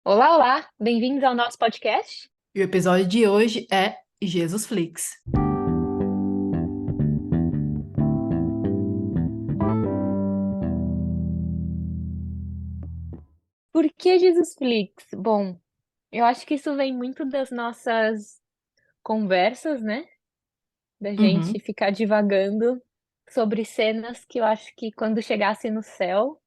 Olá, olá! Bem-vindos ao nosso podcast. E o episódio de hoje é Jesus Flix. Por que Jesus Flix? Bom, eu acho que isso vem muito das nossas conversas, né? Da gente Uhum, ficar divagando sobre cenas que eu acho que quando chegasse no céu,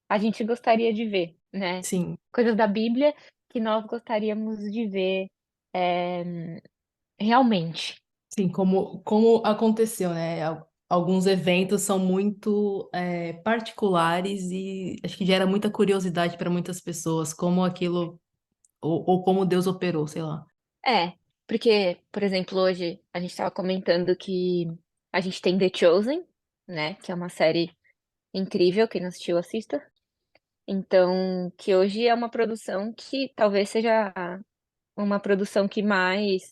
a gente gostaria de ver, né? sim, Coisas da Bíblia que nós gostaríamos de ver realmente. sim, como aconteceu, né? Alguns eventos são muito particulares e acho que gera muita curiosidade para muitas pessoas, como aquilo, ou como Deus operou, sei lá. É, porque, por exemplo, hoje a gente estava comentando que a gente tem The Chosen, né? Que é uma série incrível, quem não assistiu, assista. Então, que hoje é uma produção que talvez seja uma produção que mais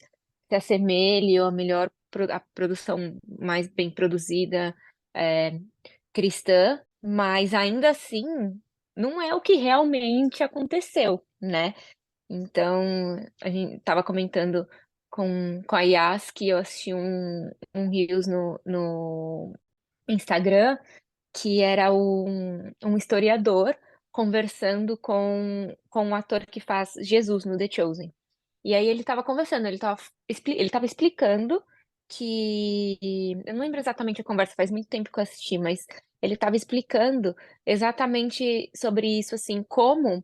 se assemelhe ou a melhor a produção mais bem produzida é, cristã, mas ainda assim não é o que realmente aconteceu, né? Então, a gente estava comentando com a Yas que eu assisti um Reels no Instagram que era um historiador conversando com o ator que faz Jesus no The Chosen. E aí ele estava conversando, ele estava explicando que. Eu não lembro exatamente a conversa, faz muito tempo que eu assisti, mas ele estava explicando exatamente sobre isso, assim, como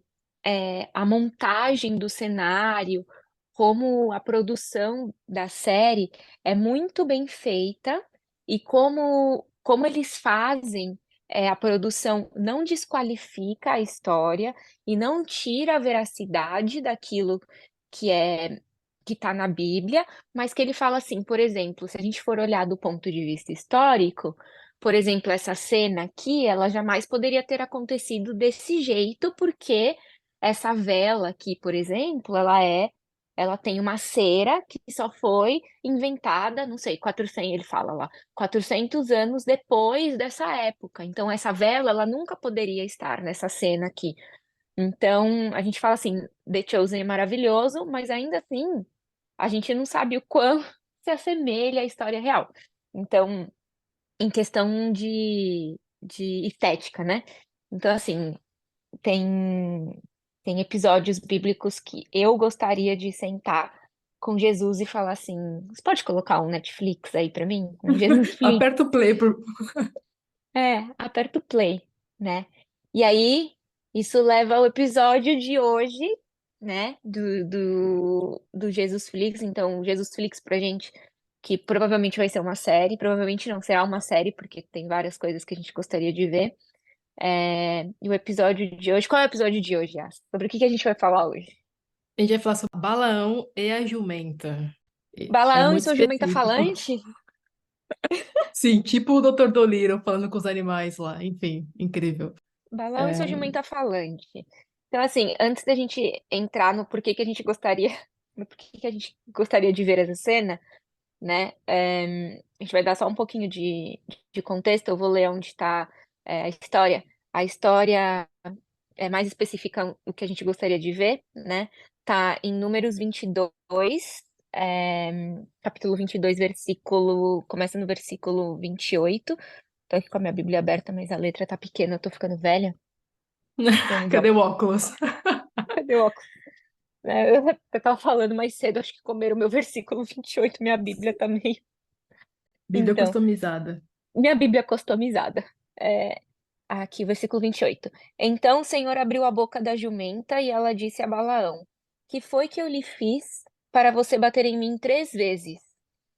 a montagem do cenário, como a produção da série é muito bem feita e como eles fazem a produção não desqualifica a história e não tira a veracidade daquilo que é que está na Bíblia, mas que ele fala assim, por exemplo, se a gente for olhar do ponto de vista histórico, por exemplo, essa cena aqui, ela jamais poderia ter acontecido desse jeito, porque essa vela aqui, por exemplo, ela tem uma cera que só foi inventada, não sei, 400, ele fala lá, 400 anos depois dessa época. Então, essa vela, ela nunca poderia estar nessa cena aqui. Então, a gente fala assim, The Chosen é maravilhoso, mas ainda assim, a gente não sabe o quão se assemelha à história real. Então, em questão de estética, né? Então, assim, tem, tem episódios bíblicos que eu gostaria de sentar com Jesus e falar assim: você pode colocar um Netflix aí pra mim? Um Jesus Flix? Aperta o play por... Aperta o play, né? E aí, isso leva ao episódio de hoje, né? Do Jesus Flix. Então, o Jesus Flix pra gente, que provavelmente vai ser uma série, provavelmente não será uma série, porque tem várias coisas que a gente gostaria de ver. E o episódio de hoje, qual é o episódio de hoje, Yas? Sobre o que que a gente vai falar hoje? A gente vai falar sobre Balaão e a jumenta. É Balaão e muito sua jumenta específico. falante? Sim, tipo o Dr. Dolittle falando com os animais lá. Enfim, incrível. Balaão e sua É, jumenta falante. Então, assim, antes da gente entrar no porquê que a gente gostaria, no porquê que a gente gostaria de ver essa cena, né? A gente vai dar só um pouquinho de contexto. Eu vou ler onde está a história. A história é mais específica o que a gente gostaria de ver, né? Tá em Números 22, capítulo 22, versículo. Começa no versículo 28. Tô aqui com a minha Bíblia aberta, mas a letra tá pequena, eu tô ficando velha. Vamos Cadê ao. o óculos? Cadê o óculos? Eu tava falando mais cedo, acho que comeram o meu versículo 28, minha Bíblia tá meio. Bíblia Então, customizada. minha Bíblia customizada. É, aqui, versículo 28. Então o Senhor abriu a boca da jumenta e ela disse a Balaão: que foi que eu lhe fiz para você bater em mim 3 vezes?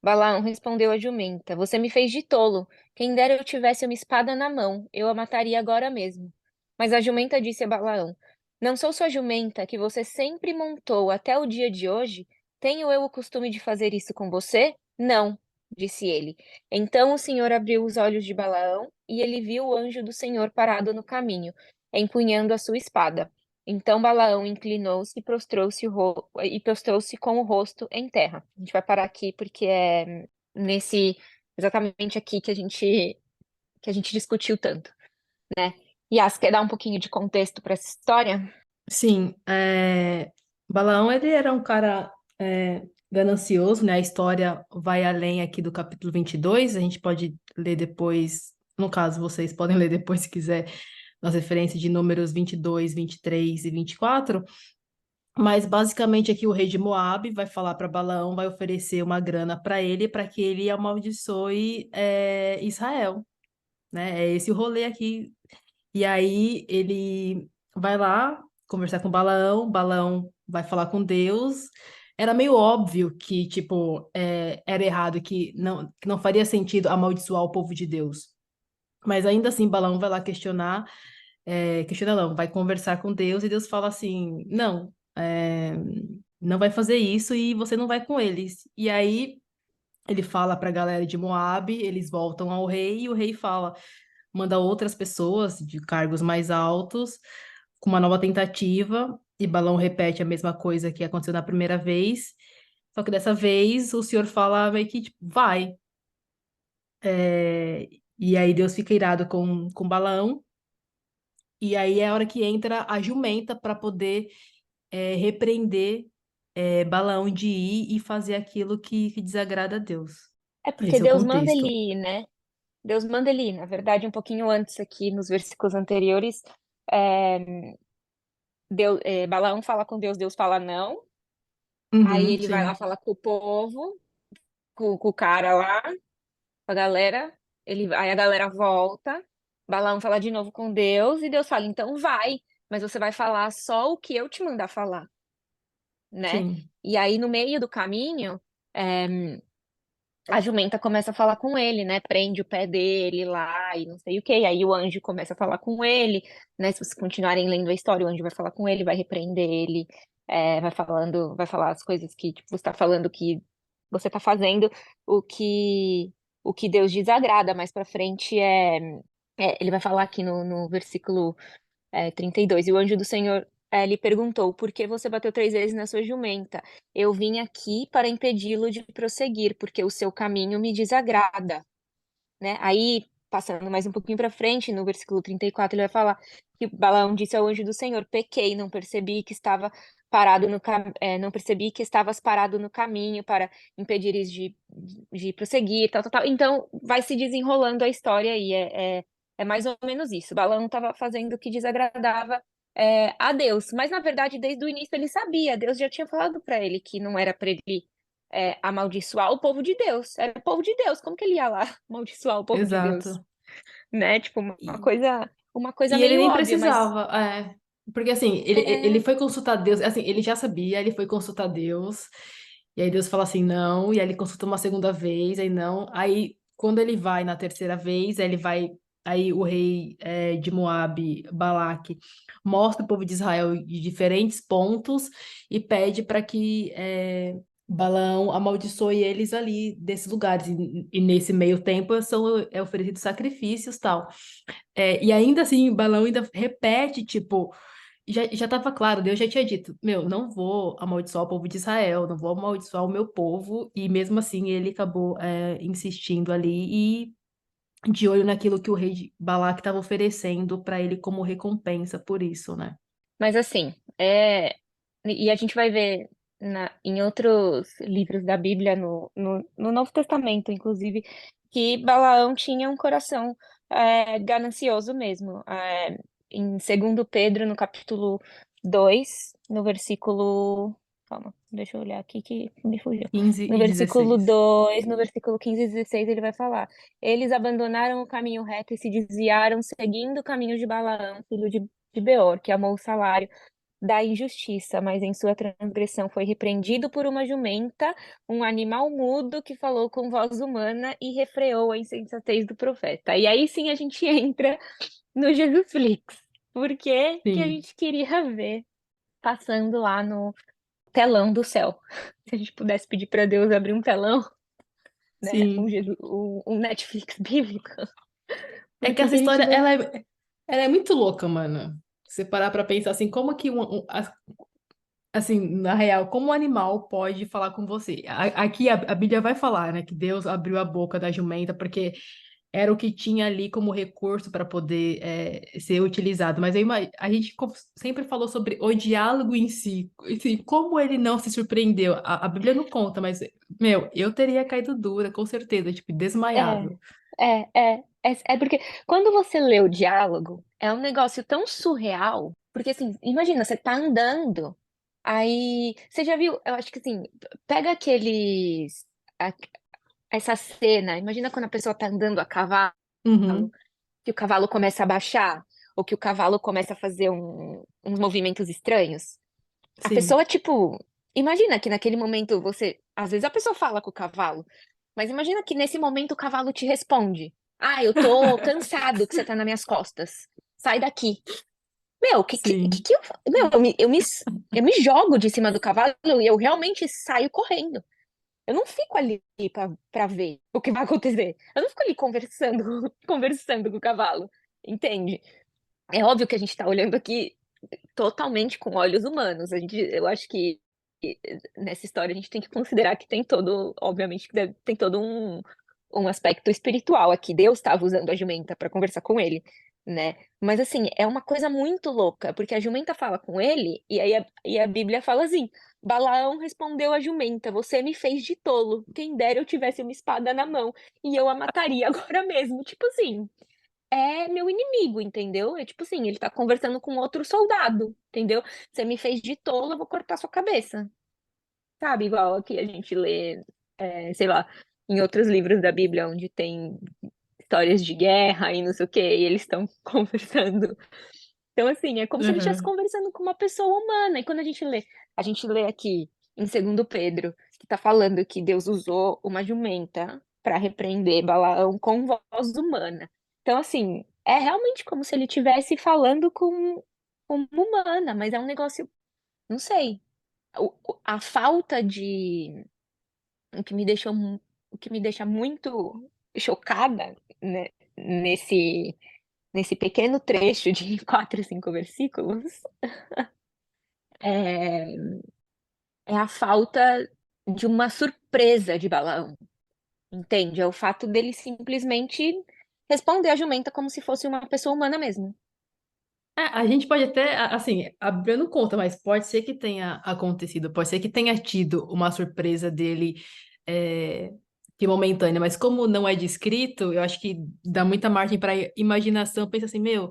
Balaão respondeu à jumenta: você me fez de tolo. Quem dera eu tivesse uma espada na mão, eu a mataria agora mesmo. Mas a jumenta disse a Balaão: não sou sua jumenta que você sempre montou até o dia de hoje? Tenho eu o costume de fazer isso com você? Não, disse ele. Então o Senhor abriu os olhos de Balaão, e ele viu o anjo do Senhor parado no caminho, empunhando a sua espada. Então Balaão inclinou-se e prostrou-se com o rosto em terra. A gente vai parar aqui porque é nesse exatamente aqui que a gente discutiu tanto, né? Yas, quer dar um pouquinho de contexto para essa história? Sim, Balaão, ele era um cara ganancioso, né? A história vai além aqui do capítulo 22. A gente pode ler depois, no caso, vocês podem ler depois se quiser, nas referências de números 22, 23 e 24. Mas basicamente aqui o rei de Moabe vai falar para Balaão, vai oferecer uma grana para ele, para que ele amaldiçoe Israel, né? É esse o rolê aqui. E aí ele vai lá conversar com Balaão, Balaão vai falar com Deus. Era meio óbvio que, tipo, era errado, que não faria sentido amaldiçoar o povo de Deus. Mas ainda assim, Balaão vai lá questionar, questiona não, vai conversar com Deus e Deus fala assim, não, não vai fazer isso e você não vai com eles. E aí ele fala para a galera de Moabe, eles voltam ao rei e o rei fala, manda outras pessoas de cargos mais altos com uma nova tentativa e Balão repete a mesma coisa que aconteceu na primeira vez. Só que dessa vez o senhor fala meio que tipo, vai. É, E aí Deus fica irado com Balaão. E aí é a hora que entra a jumenta para poder repreender Balaão de ir e fazer aquilo que desagrada a Deus. É porque Esse é o Deus manda contexto. ele ir, né? Deus manda ele ir. Na verdade, um pouquinho antes aqui, nos versículos anteriores, é, Balaão fala com Deus, Deus fala não. Aí Uhum, ele vai lá sim, falar com o povo, com o cara lá, com a galera. Aí a galera volta, Balaão fala de novo com Deus, e Deus fala, então vai, mas você vai falar só o que eu te mandar falar, né? sim, E aí, no meio do caminho, é, a jumenta começa a falar com ele, né? Prende o pé dele lá e não sei o quê. E aí o anjo começa a falar com ele, né? Se vocês continuarem lendo a história, o anjo vai falar com ele, vai repreender ele, vai falar as coisas que tipo, você está falando que você está fazendo, o que o que Deus desagrada. Mais para frente ele vai falar aqui no versículo 32. E o anjo do Senhor lhe perguntou: Por que você bateu 3 vezes na sua jumenta? Eu vim aqui para impedi-lo de prosseguir, porque o seu caminho me desagrada, né? Aí, passando mais um pouquinho para frente, no versículo 34, ele vai falar que Balaão disse ao anjo do Senhor: Pequei, não percebi que estava não percebi que estavas parado no caminho para impedires de prosseguir, tal, tal, tal. Então, vai se desenrolando a história aí. É mais ou menos isso. Balaão estava fazendo o que desagradava a Deus, mas na verdade, desde o início ele sabia. Deus já tinha falado para ele que não era para ele amaldiçoar o povo de Deus. Era o povo de Deus. Como que ele ia lá amaldiçoar o povo de Deus? exato. Né? Tipo, uma coisa E ele meio nem óbvia, mas precisava, porque assim, ele é, foi consultar Deus, assim, ele já sabia, ele foi consultar Deus, e aí Deus fala assim, não, e aí ele consulta uma segunda vez, aí não, aí quando ele vai na terceira vez, aí o rei de Moabe, Balaque, mostra o povo de Israel de diferentes pontos e pede para que Balaão amaldiçoe eles ali desses lugares, e nesse meio tempo é oferecido sacrifícios tal. E ainda assim, o Balão ainda repete, tipo, já tava claro, Deus já tinha dito, meu, não vou amaldiçoar o povo de Israel, não vou amaldiçoar o meu povo, e mesmo assim ele acabou insistindo ali e de olho naquilo que o rei de Balaque estava oferecendo para ele como recompensa por isso, né? mas assim, e a gente vai ver em outros livros da Bíblia, no Novo Testamento, inclusive, que Balaão tinha um coração ganancioso mesmo. Em 2 Pedro, no capítulo 2 no versículo. Calma, deixa eu olhar aqui que me fugiu. 15 No e versículo 16. 2 no versículo 15 e 16, ele vai falar: Eles abandonaram o caminho reto e se desviaram, seguindo o caminho de Balaão, filho de Beor, que amou o salário da injustiça, mas em sua transgressão foi repreendido por uma jumenta, um animal mudo que falou com voz humana e refreou a insensatez do profeta. E aí sim a gente entra no Jesus Flix. Por que que a Sim, gente queria ver passando lá no telão do céu? Se a gente pudesse pedir para Deus abrir um telão, né? sim. Um Netflix bíblico. É Por que que essa que a gente história, não. ela é muito louca, mano. Se você parar pra pensar assim, como que assim, na real, como um animal pode falar com você? Aqui a Bíblia vai falar, né, que Deus abriu a boca da jumenta, porque era o que tinha ali como recurso para poder ser utilizado. Mas a gente sempre falou sobre o diálogo em si, assim, como ele não se surpreendeu. A Bíblia não conta, mas, meu, eu teria caído dura, com certeza, tipo, É, desmaiado. é porque quando você lê o diálogo, é um negócio tão surreal, porque assim, imagina, você tá andando, aí você já viu, eu acho que assim, pega a- essa cena, imagina quando a pessoa tá andando a cavalo, Uhum, que o cavalo começa a baixar, ou que o cavalo começa a fazer uns movimentos estranhos. A sim. pessoa, tipo, imagina que naquele momento você, às vezes a pessoa fala com o cavalo, mas imagina que nesse momento o cavalo te responde: Ah, eu tô cansado que você tá nas minhas costas. Sai daqui. Meu, Sim. meu, eu me jogo de cima do cavalo e eu realmente saio correndo. Eu não fico ali pra ver o que vai acontecer. Eu não fico ali conversando, conversando com o cavalo. Entende? É óbvio que a gente tá olhando aqui totalmente com olhos humanos. Eu acho que nessa história a gente tem que considerar que tem todo, obviamente, tem todo um aspecto espiritual aqui. Deus estava usando a jumenta para conversar com ele, né? Mas assim, é uma coisa muito louca, porque a jumenta fala com ele, e a Bíblia fala assim: Balaão respondeu à jumenta: Você me fez de tolo. Quem dera eu tivesse uma espada na mão e eu a mataria agora mesmo. Tipo assim, é meu inimigo, entendeu? É tipo assim, ele tá conversando com outro soldado, entendeu? Você me fez de tolo, eu vou cortar sua cabeça. Sabe? Igual aqui a gente lê, sei lá, em outros livros da Bíblia, onde tem histórias de guerra e não sei o quê, e eles estão conversando. Então, assim, é como se ele estivesse Uhum. conversando com uma pessoa humana. E quando a gente lê aqui em Segundo Pedro, que tá falando que Deus usou uma jumenta para repreender Balaão com voz humana. Então, assim, é realmente como se ele estivesse falando com uma humana, mas é um negócio, não sei, a falta de o que me deixou o que me deixa muito chocada, né, nesse pequeno trecho de 4, 5 versículos, é, é a falta de uma surpresa de Balaão, entende? É o fato dele simplesmente responder a jumenta como se fosse uma pessoa humana mesmo. A gente pode até, assim, abrindo conta, mas pode ser que tenha acontecido, pode ser que tenha tido uma surpresa dele, é, que momentânea, mas como não é descrito, eu acho que dá muita margem para imaginação. Pensa assim, meu,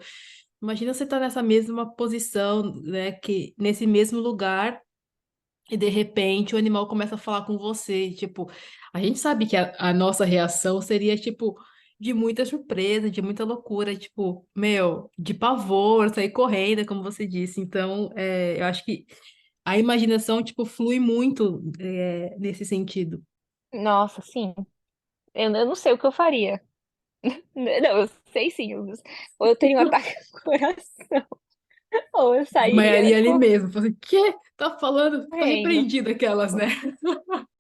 imagina você tá nessa mesma posição, né, que nesse mesmo lugar. E de repente o animal começa a falar com você. Tipo, a gente sabe que a nossa reação seria, tipo, de muita surpresa, de muita loucura, tipo, meu, de pavor, sair correndo, como você disse. Então, eu acho que a imaginação, tipo, flui muito, nesse sentido. Nossa, sim. Eu não sei o que eu faria. Não, eu sei sim. Ou eu teria um ataque no coração, ou eu sairia Desmaiaria ali mesmo. Falei, quê? Tá falando? Tá correndo. repreendido aquelas, né?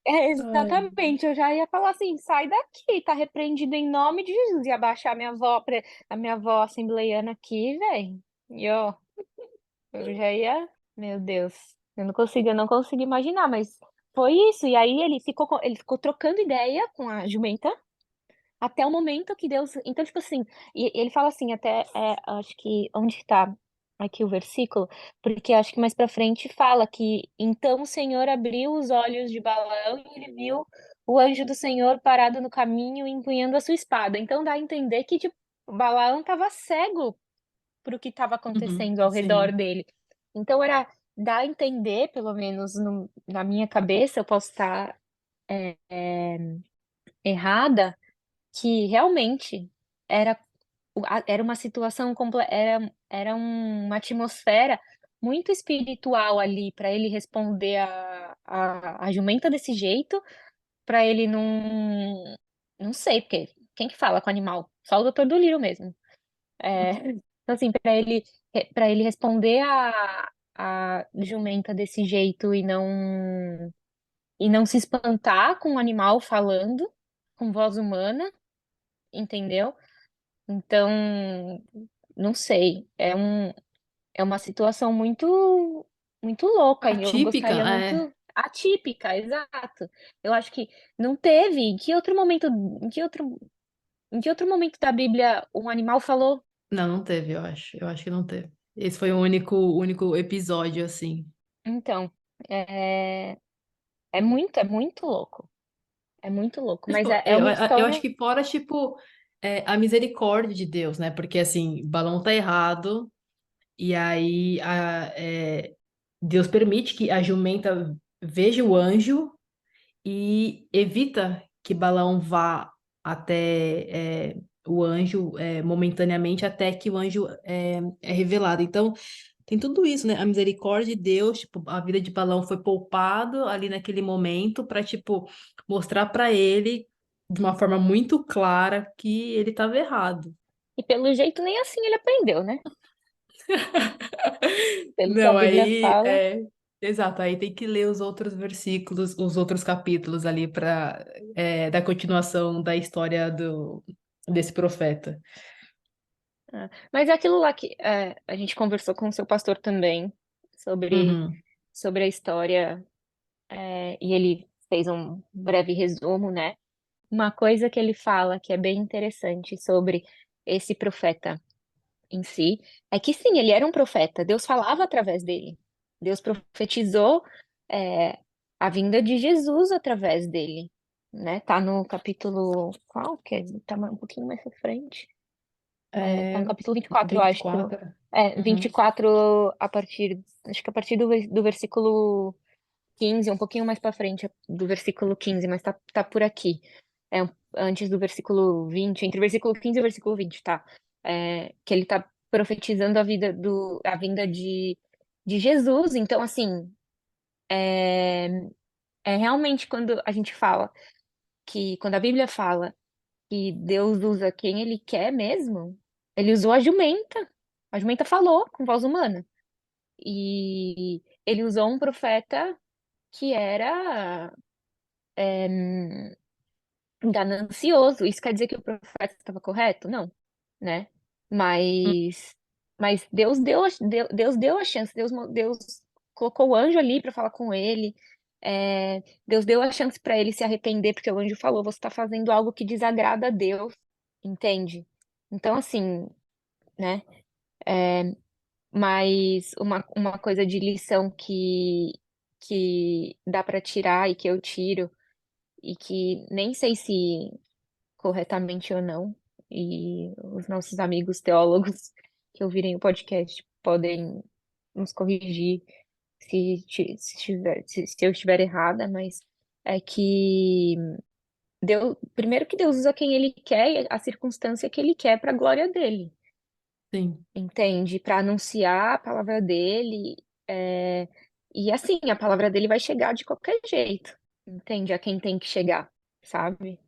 É, Ai. exatamente, eu já ia falar assim, sai daqui, tá repreendido em nome de Jesus, ia baixar a minha avó assembleiana aqui, velho, e ó, eu já ia, meu Deus, eu não consigo imaginar, mas foi isso, e aí ele ficou trocando ideia com a jumenta, até o momento que Deus. Então, tipo assim, e ele fala assim, até acho que onde está aqui o versículo, porque acho que mais pra frente fala que então o Senhor abriu os olhos de Balaão e ele viu o anjo do Senhor parado no caminho empunhando a sua espada. Então dá a entender que tipo, Balaão estava cego para o que estava Uhum, acontecendo ao redor sim. dele. Então era dá a entender, pelo menos na minha cabeça, eu posso estar errada, que realmente era, era uma situação, era uma atmosfera muito espiritual ali para ele responder a jumenta desse jeito, para ele não sei, porque quem que fala com animal? Só o Doutor Dolittle mesmo. É, então assim, para ele responder a jumenta desse jeito e não se espantar com o animal falando com voz humana, entendeu? Então, não sei, é uma situação muito louca e eu Atípica, gostaria é. muito atípica, exato. Eu acho que não teve. Em que outro momento, em que outro Em que outro momento da Bíblia um animal falou? Não, não teve, eu acho. Eu acho que não teve. Esse foi o único episódio, assim. Então, é, é muito louco. É muito louco. Mas, Mas tipo, é eu, uma eu acho história. que fora, tipo, a misericórdia de Deus, né? Porque, assim, Balão tá errado, e aí Deus permite que a jumenta veja o anjo e evita que Balão vá até o anjo momentaneamente, até que o anjo é revelado. Então, tem tudo isso, né? A misericórdia de Deus, tipo, a vida de Balão foi poupado ali naquele momento para, tipo, mostrar para ele de uma forma muito clara que ele estava errado. E pelo jeito nem assim ele aprendeu, né? Pelo que a Não, Bíblia aí fala. exato, aí tem que ler os outros versículos, os outros capítulos ali para dar continuação da história desse profeta. Mas é aquilo lá que a gente conversou com o seu pastor também sobre, Uhum. sobre a história, e ele fez um breve resumo, né? Uma coisa que ele fala que é bem interessante sobre esse profeta em si é que sim, ele era um profeta, Deus falava através dele. Deus profetizou é, a vinda de Jesus através dele, né? Tá no capítulo qual que é? Tá um pouquinho mais pra frente. Tá no É, capítulo 24, eu acho que 24. vinte e Uhum. quatro acho que a partir do versículo 15, um pouquinho mais pra frente do versículo 15, mas tá por aqui. Antes do versículo 20, entre o versículo 15 e o versículo 20, tá? Que ele tá profetizando a vinda de Jesus. Então, assim, é, é realmente quando a gente fala quando a Bíblia fala que Deus usa quem ele quer mesmo, ele usou a jumenta. A jumenta falou com voz humana. E ele usou um profeta que era ganancioso. Isso quer dizer que o profeta estava correto? Não, né? Mas, mas Deus deu a chance, Deus colocou o anjo ali para falar com ele. Deus deu a chance para ele se arrepender, porque o anjo falou: você está fazendo algo que desagrada a Deus, entende? Então, assim, né? Mas uma coisa de lição que dá para tirar e que eu tiro, e que nem sei se corretamente ou não, e os nossos amigos teólogos que ouvirem o podcast podem nos corrigir se eu estiver errada, mas é que primeiro que Deus usa quem ele quer, a circunstância que ele quer para a glória dele, Sim. entende? Para anunciar a palavra dele, é, e assim, a palavra dele vai chegar de qualquer jeito, entende? A quem tem que chegar, sabe?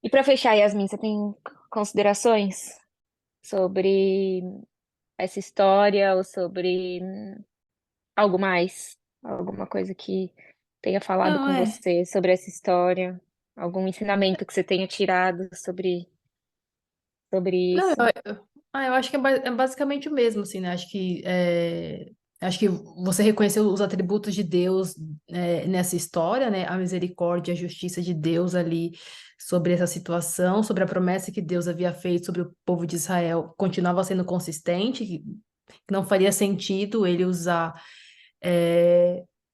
E para fechar, Yasmin, você tem considerações sobre essa história ou sobre algo mais? Alguma coisa que tenha falado Não, com você sobre essa história? Algum ensinamento que você tenha tirado sobre Não, isso? eu acho que é basicamente o mesmo, assim, né? Acho que você reconheceu os atributos de Deus nessa história, né? A misericórdia, a justiça de Deus ali sobre essa situação, sobre a promessa que Deus havia feito sobre o povo de Israel, continuava sendo consistente, que não faria sentido ele usar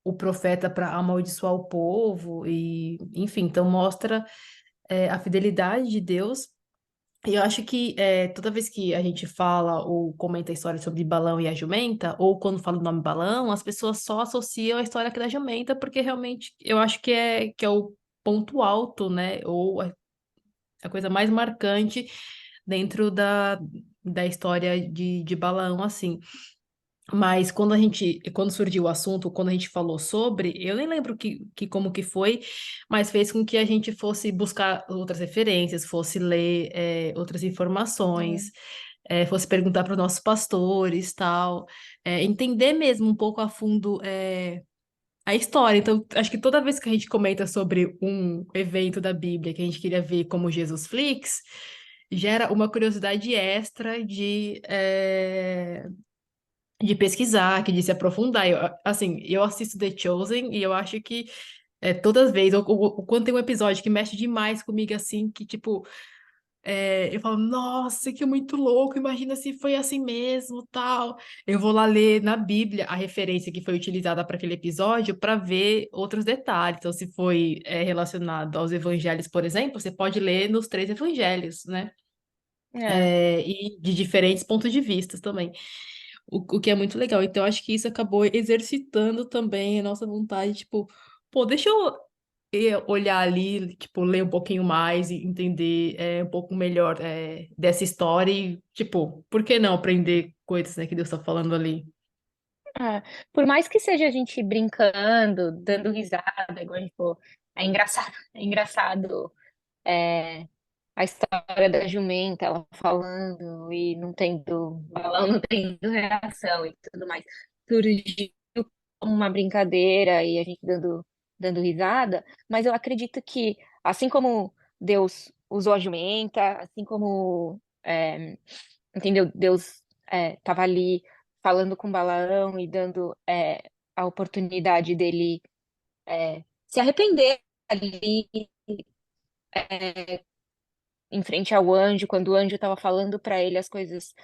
o profeta para amaldiçoar o povo, e, enfim, então mostra a fidelidade de Deus. E eu acho que toda vez que a gente fala ou comenta a história sobre Balão e a jumenta, ou quando fala o nome Balão, as pessoas só associam a história aqui da jumenta, porque realmente eu acho que é o ponto alto, né? Ou a coisa mais marcante dentro da história de Balão, assim. Mas quando surgiu o assunto, quando a gente falou sobre, eu nem lembro como que foi, mas fez com que a gente fosse buscar outras referências, fosse ler outras informações, fosse perguntar para os nossos pastores, tal, entender mesmo um pouco a fundo a história. Então, acho que toda vez que a gente comenta sobre um evento da Bíblia que a gente queria ver como Jesus Flix, gera uma curiosidade extra de pesquisar, que de se aprofundar. Assim, eu assisto The Chosen e eu acho que todas as vezes, quando tem um episódio que mexe demais comigo, assim, que tipo, eu falo, nossa, que muito louco, imagina se foi assim mesmo, tal. Eu vou lá ler na Bíblia a referência que foi utilizada para aquele episódio para ver outros detalhes. Então, se foi relacionado aos evangelhos, por exemplo, você pode ler nos três evangelhos, né? É. E de diferentes pontos de vista também. O que é muito legal. Então, eu acho que isso acabou exercitando também a nossa vontade, tipo, pô, deixa eu olhar ali, tipo, ler um pouquinho mais e entender um pouco melhor dessa história e, tipo, por que não aprender coisas, né, que Deus está falando ali? É. Por mais que seja a gente brincando, dando risada, igual a gente falou, é engraçado é, a história da jumenta, ela falando e não tendo balão, não tendo reação e tudo mais. Surgiu como uma brincadeira e a gente dando risada, mas eu acredito que, assim como Deus usou a jumenta, assim como, entendeu? Deus estava ali falando com Balaão e dando a oportunidade dele se arrepender ali em frente ao anjo, quando o anjo estava falando para ele as coisas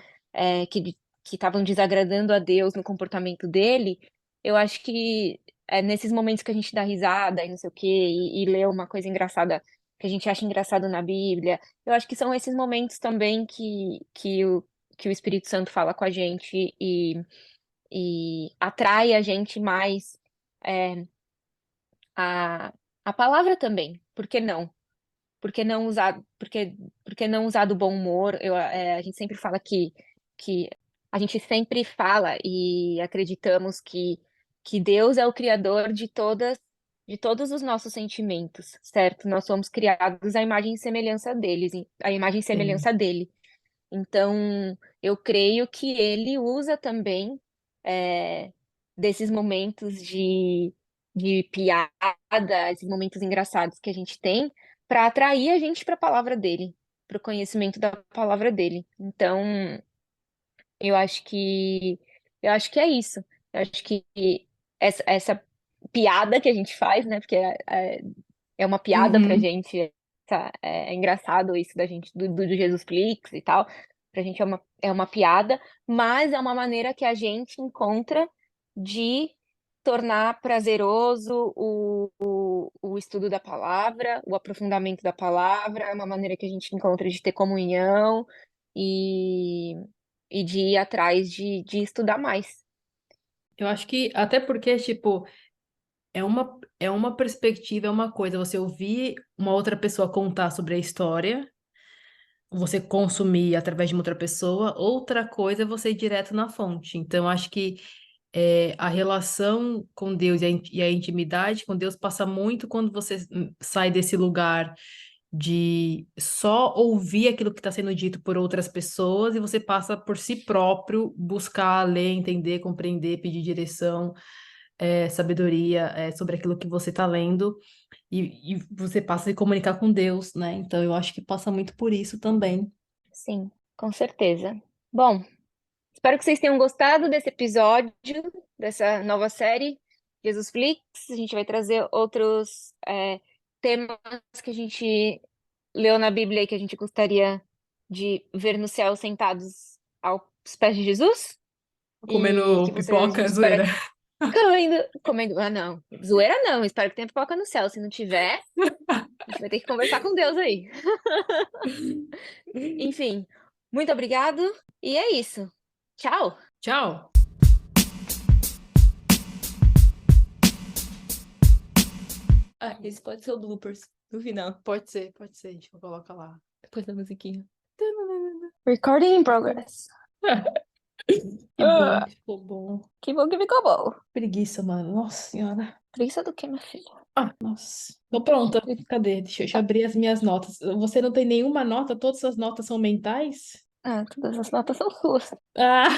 que estavam desagradando a Deus no comportamento dele, eu acho que é nesses momentos que a gente dá risada e não sei o quê, e lê uma coisa engraçada que a gente acha engraçado na Bíblia, eu acho que são esses momentos também que o Espírito Santo fala com a gente e atrai a gente mais é, a, a palavra também, por que não? Por que não usar do bom humor? A gente sempre fala que a gente sempre fala e acreditamos que Deus é o criador de todos os nossos sentimentos, certo? Nós somos criados à imagem e semelhança deles, à imagem e Sim. semelhança dele. Então, eu creio que ele usa também é, desses momentos de piada, esses momentos engraçados que a gente tem, para atrair a gente para a palavra dele, para o conhecimento da palavra dele. Então, eu acho que eu acho que é isso. Eu acho que essa piada que a gente faz, né? Porque é uma piada pra Uhum. gente. É engraçado isso da gente, do Jesus Flix e tal. Pra gente é uma piada, mas é uma maneira que a gente encontra de tornar prazeroso o estudo da palavra, o aprofundamento da palavra, é uma maneira que a gente encontra de ter comunhão e, e de ir atrás de estudar mais. Eu acho que, até porque, tipo, é uma perspectiva, é uma coisa, você ouvir uma outra pessoa contar sobre a história, você consumir através de uma outra pessoa, outra coisa é você ir direto na fonte. Então, acho que a relação com Deus e a intimidade com Deus passa muito quando você sai desse lugar de só ouvir aquilo que está sendo dito por outras pessoas e você passa por si próprio buscar ler, entender, compreender, pedir direção, sabedoria, sobre aquilo que você está lendo e você passa a se comunicar com Deus, né? Então eu acho que passa muito por isso também. Sim, com certeza. Bom, espero que vocês tenham gostado desse episódio, dessa nova série, Jesus Flix. A gente vai trazer outros temas que a gente leu na Bíblia e que a gente gostaria de ver no céu sentados aos pés de Jesus. E Comendo que você, a pipoca, gente zoeira. espera comendo. Ah, não. Zoeira não. Espero que tenha pipoca no céu. Se não tiver, a gente vai ter que conversar com Deus aí. Enfim, muito obrigado. E é isso. Tchau. Tchau. Ah, esse pode ser o bloopers no final, Pode ser, pode ser. Deixa eu colocar lá. depois da musiquinha. Recording in progress. Que bom Ah, que ficou bom. que bom que ficou bom. Preguiça, mano. Nossa senhora. Preguiça do que, minha filha? Ah, nossa. Tô pronta. Cadê? Deixa eu abrir as minhas notas. Você não tem nenhuma nota? Todas as notas são mentais? Ah, todas as notas são suas. Ah!